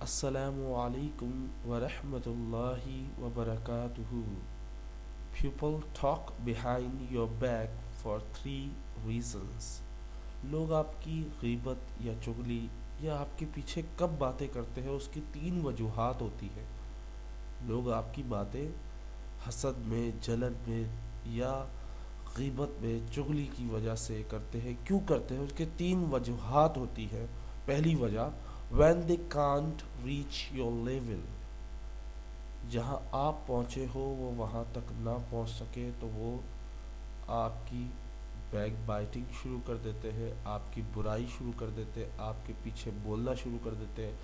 Assalamu alaikum wa rahmatullahi wa barakatuhu. People talk behind your back for three reasons. लोग आपकी गीबत या चुगली या आपके पीछे कब बातें करते हैं उसकी तीन वजूहात होती हैं. लोग आपकी बातें हसद में, जलन में या गीबत में, चुगली की वजह से करते हैं. क्यों करते हैं उसके तीन वजूहात होती हैं. पहली वजह, when they can't reach your level. जहाँ आप पहुँचे हो वो वहाँ तक ना पहुँच सके तो वो आपकी बैक बाइटिंग शुरू कर देते हैं, आपकी बुराई शुरू कर देते हैं, आपके पीछे बोलना शुरू कर देते हैं,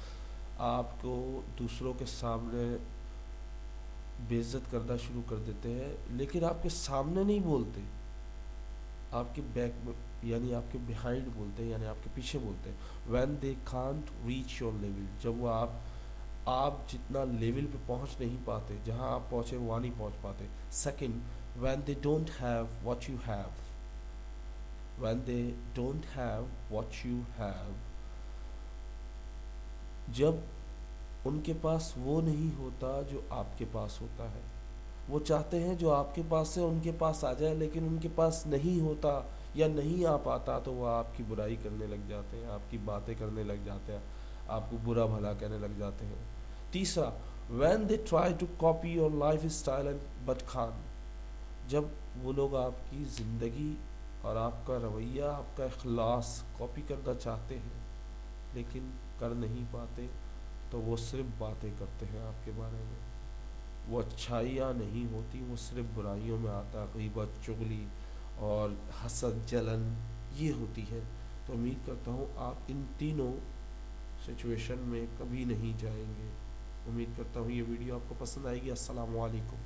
आपको दूसरों के सामने बेइज्जत करना शुरू कर देते हैं. लेकिन आपके सामने नहीं बोलते, आपके बैक में यानी आपके बिहाइंड बोलते हैं, यानी आपके पीछे बोलते हैं. When they can't reach your level, जब वो आप जितना लेवल पे पहुंच नहीं पाते, जहां आप पहुंचे वहाँ नहीं पहुंच पाते. Second, when they don't have what you have. When they don't have what you have, जब उनके पास वो नहीं होता जो आपके पास होता है. वो चाहते हैं जो आपके पास से उनके पास आ जाए, लेकिन उनके पास नहीं होता या नहीं आ पाता तो वो आपकी बुराई करने लग जाते हैं, आपकी बातें करने लग जाते हैं, आपको बुरा भला कहने लग जाते हैं. तीसरा, when they try to copy your lifestyle and but खान, जब वो लोग आपकी ज़िंदगी और आपका रवैया, आपका इखलास कॉपी करना चाहते हैं लेकिन कर नहीं पाते, तो वो सिर्फ बातें करते हैं आपके बारे में. वो अच्छाइयाँ नहीं होती, वो सिर्फ बुराइयों में आता. गीबत, चुगली और हसद, जलन ये होती है. तो उम्मीद करता हूँ आप इन तीनों सिचुएशन में कभी नहीं जाएंगे. उम्मीद करता हूँ ये वीडियो आपको पसंद आएगी. अस्सलाम वालेकुम.